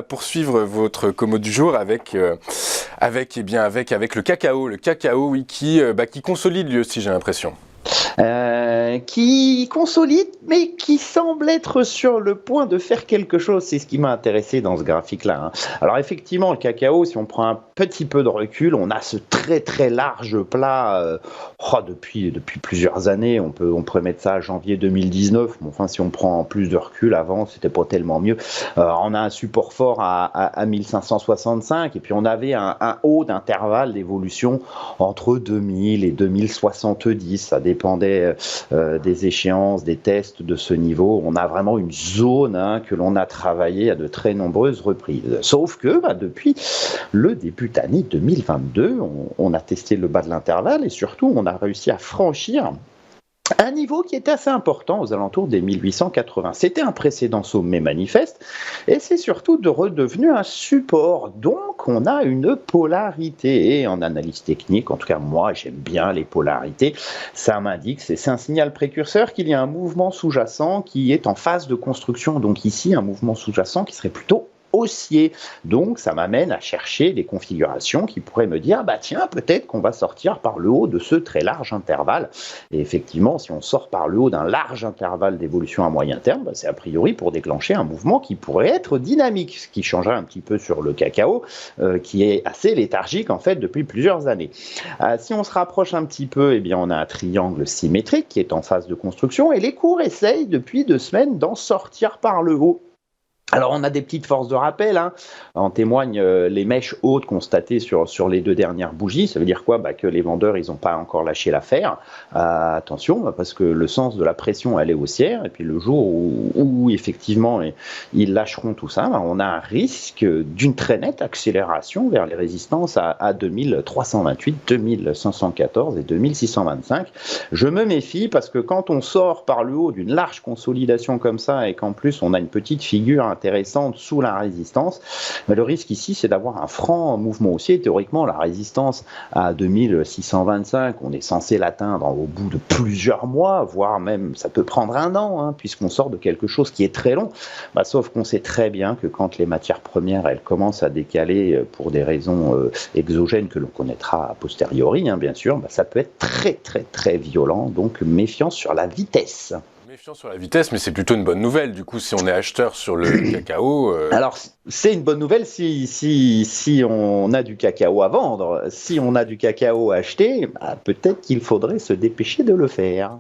va poursuivre votre commo du jour avec le cacao. Le cacao, oui, qui consolide lui aussi, j'ai l'impression. Qui consolide, mais qui semble être sur le point de faire quelque chose. C'est ce qui m'a intéressé dans ce graphique-là, hein. Alors effectivement, le cacao, si on prend un petit peu de recul, on a ce très très large plat depuis plusieurs années. On pourrait mettre ça à janvier 2019, mais enfin si on prend plus de recul, avant c'était pas tellement mieux. On a un support fort à 1565, et puis on avait un haut d'intervalle d'évolution entre 2000 et 2070. Ça dépendait des échéances, des tests de ce niveau. On a vraiment une zone, hein, que l'on a travaillé à de très nombreuses reprises. Sauf que depuis le début d'année 2022, on a testé le bas de l'intervalle, et surtout on a réussi à franchir un niveau qui était assez important aux alentours des 1880. C'était un précédent sommet manifeste, et c'est surtout redevenu un support. Donc on a une polarité, et en analyse technique, en tout cas moi j'aime bien les polarités, ça m'indique, c'est un signal précurseur qu'il y a un mouvement sous-jacent qui est en phase de construction. Donc ici un mouvement sous-jacent qui serait plutôt haussier. Donc ça m'amène à chercher des configurations qui pourraient me dire, tiens, peut-être qu'on va sortir par le haut de ce très large intervalle. Et effectivement, si on sort par le haut d'un large intervalle d'évolution à moyen terme, c'est a priori pour déclencher un mouvement qui pourrait être dynamique, ce qui changerait un petit peu sur le cacao, qui est assez léthargique en fait depuis plusieurs années. Si on se rapproche un petit peu, eh bien on a un triangle symétrique qui est en phase de construction, et les cours essayent depuis 2 semaines d'en sortir par le haut. Alors on a des petites forces de rappel, hein. En témoignent les mèches hautes constatées sur les 2 dernières bougies. Ça veut dire quoi? Que les vendeurs ils n'ont pas encore lâché l'affaire. Attention, parce que le sens de la pression elle est haussière, et puis le jour où effectivement ils lâcheront tout ça, on a un risque d'une très nette accélération vers les résistances à 2328, 2514 et 2625. Je me méfie, parce que quand on sort par le haut d'une large consolidation comme ça, et qu'en plus on a une petite figure intéressante sous la résistance, mais le risque ici c'est d'avoir un franc mouvement haussier. Théoriquement la résistance à 2625, on est censé l'atteindre au bout de plusieurs mois, voire même ça peut prendre un an, hein, puisqu'on sort de quelque chose qui est très long. Sauf qu'on sait très bien que quand les matières premières elles commencent à décaler pour des raisons exogènes que l'on connaîtra a posteriori, hein, bien sûr, ça peut être très très très violent. Donc méfiance sur la vitesse. Méfiant sur la vitesse, mais c'est plutôt une bonne nouvelle. Du coup, si on est acheteur sur le cacao... Alors, c'est une bonne nouvelle si on a du cacao à vendre. Si on a du cacao à acheter, peut-être qu'il faudrait se dépêcher de le faire.